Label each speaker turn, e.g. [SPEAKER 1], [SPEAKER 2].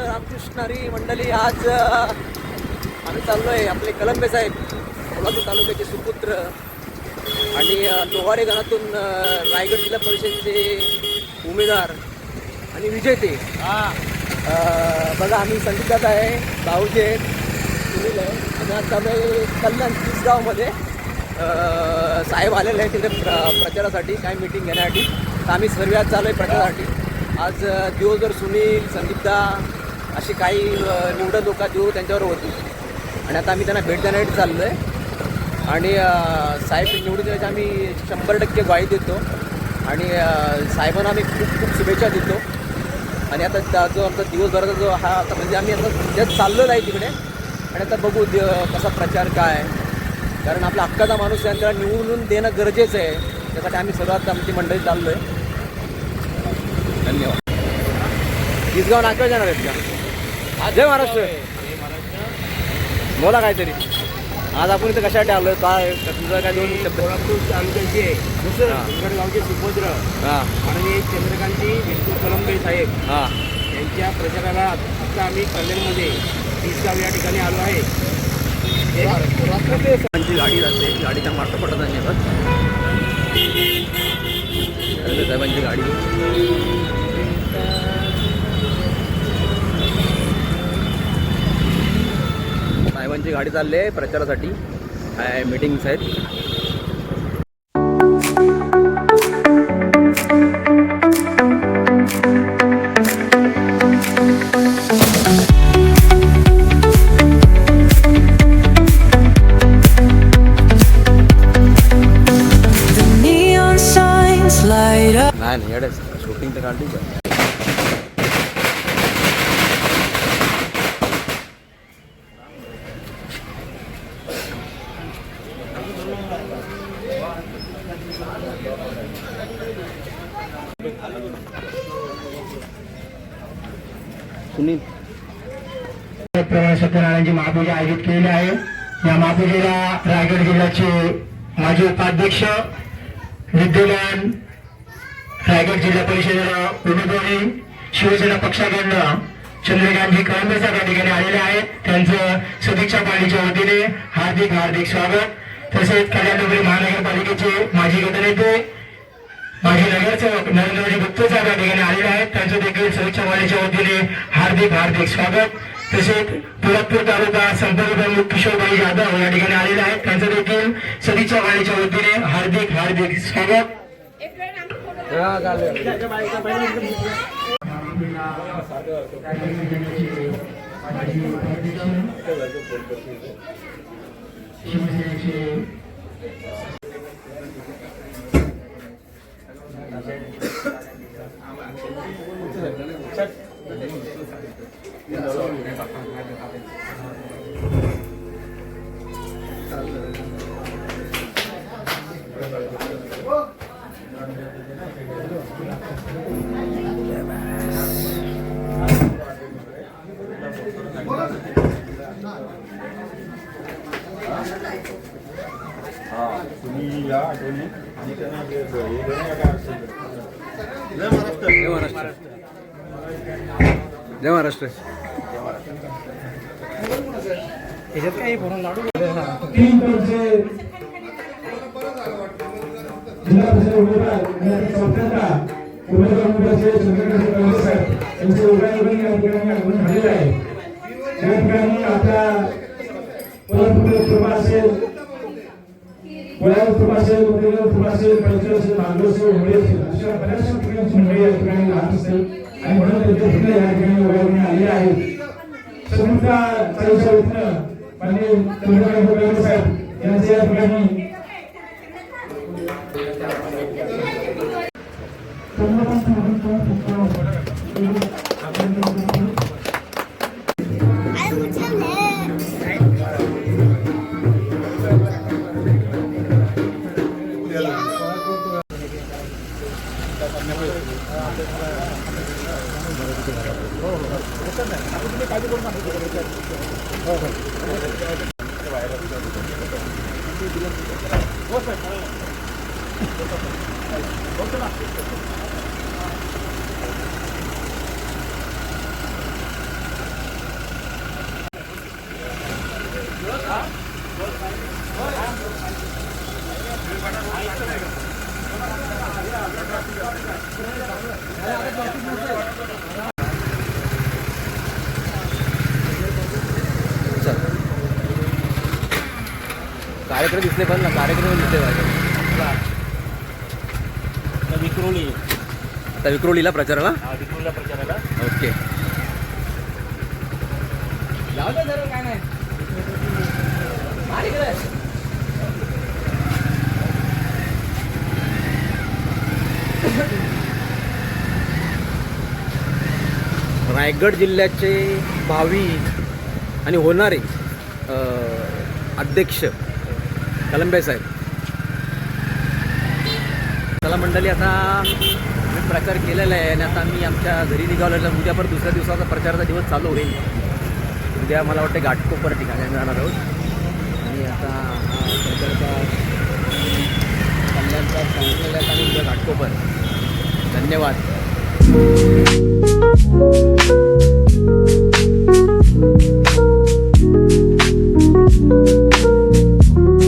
[SPEAKER 1] रामकृष्णारी मंडळी. आज आम्ही चाललोय आपले कलंबे साहेब, कोल्हापूर तालुक्याचे सुपुत्र आणि लोहारे गणातून रायगड जिल्हा परिषदेचे उमेदवार आणि विजेते. बघा, आम्ही संगीतात आहे, भाऊजी आहेत, सुनील आहे आणि आज चालू कल्याण तिसगावमध्ये. साहेब आलेले आहे तिथे प्रचारासाठी, काय मीटिंग घेण्यासाठी. तर आम्ही सर्व आज चालू आहे प्रचारासाठी. आज दिवसभर सुनील, संगीता अशी काही निवडक लोक दिवस त्यांच्यावर होती आणि आता आम्ही त्यांना भेट देण्यासाठी चाललो आहे. आणि साहेब निवडून देण्याची आम्ही 100% ग्वाही देतो आणि साहेबांना आम्ही खूप खूप शुभेच्छा देतो. आणि आता जो आमचा दिवसभराचा जो हा आता म्हणजे आम्ही आता सध्याच चाललेलो आहे तिकडे आणि आता बघू कसा प्रचार काय, कारण आपला हक्काचा माणूस आहे, त्याला निवडून देणं गरजेचं आहे. त्यासाठी आम्ही सर्वात आमची मंडळी चाललो आहे. धन्यवाद. तिसगाव नाक्यावर जाणार आहेत का? जय महाराष्ट्र. बोला काहीतरी. आज आपण इथं कशासाठी आलो काय, तुझं काय दोन शब्द?
[SPEAKER 2] कोल्हापूर तालुक्याचे गावचे सुपुत्र माननीय चंद्रकांतजी विष्णू कलंबे साहेब यांच्या प्रचाराला आता आम्ही कल्याणमध्ये तिसगाव या ठिकाणी आलो आहे.
[SPEAKER 1] साहेबांची गाडी जाते, गाडीचा मार्ग पडत धन्यवाद. साहेबांची गाडी साहेबांची गाडी चालली आहे प्रचारासाठी. काय मीटिंग्स आहेत. नाही एवढंच शूटिंग तर काढली का? सुनील
[SPEAKER 3] सत्यनारायणची महापूजा आयोजित केलेली आहे. या महापूजेला रायगड जिल्ह्याचे माजी उपाध्यक्ष, विद्यमान रायगड जिल्हा परिषदेला उमेदवारी शिवसेना पक्षाकडनं चंद्रकांतजी कलंबे साहेब या ठिकाणी आलेले आहेत. त्यांचं सदिच्छा पाळीच्या वतीने हार्दिक हार्दिक स्वागत. तसेच कल्याणनगरी महानगरपालिकेचे माजी गटनेते, माजी नगरसेवक नरेंद्रजी गुप्ते साहेब या ठिकाणी आलेले आहेत. त्यांचं देखील सदिच्छा पाळीच्या वतीने हार्दिक हार्दिक स्वागत. तसेच पोलादपूर तालुका संपर्क प्रमुख किशोरभाई जाधव या ठिकाणी आलेले आहेत. त्यांचं देखील सदिच्छा पाळीच्या वतीने हार्दिक हार्दिक स्वागत.
[SPEAKER 1] जय महाराष्ट्र.
[SPEAKER 3] याच्यात काही भरून लाडू जिल्हा परिषद उमेदवार यांचे उमेदवारी या ठिकाणी आगमन झालेलं आहे. या ठिकाणी आपल्या कोल्हापूर सभा असेल, कोल्हापूर सभा असेल, कोल्हापूर असेल, पंचायत असेल, मांडव असेल, होळी असेल, अशा बऱ्याचशा ठिकाणी मंडळी या ठिकाणी राहत असेल आणि म्हणून त्यांचे फुले या ठिकाणी उभारणी आलेले आहेत. समृद्धा चाळीच्या वतीनं माननीय चंद्रकांत कलंबे साहेब यांचे या ठिकाणी
[SPEAKER 1] कार्यक्रम दिसले पण ना, कार्यक्रम दिसले पाहिजे.
[SPEAKER 2] विक्रोळी
[SPEAKER 1] आता विक्रोळीला प्रचाराला.
[SPEAKER 2] विक्रोळीला प्रचाराला.
[SPEAKER 1] ओके.
[SPEAKER 2] काय नाही.
[SPEAKER 1] रायगड जिल्ह्याचे भावी आणि होणारे अध्यक्ष कलंबे साहेब. चला मंडळी, आता आम्ही प्रचार केलेला आहे आणि आता आम्ही आमच्या घरी निघालो. उद्या पण दुसऱ्या दिवसाचा प्रचाराचा दिवस चालू होईल. उद्या मला वाटतं घाटकोपर ठिकाणी आम्ही जाणार आहोत. आणि आता प्रचाराचा कल्याणचा सांगितलेला आहे आणि उद्या घाटकोपर. धन्यवाद.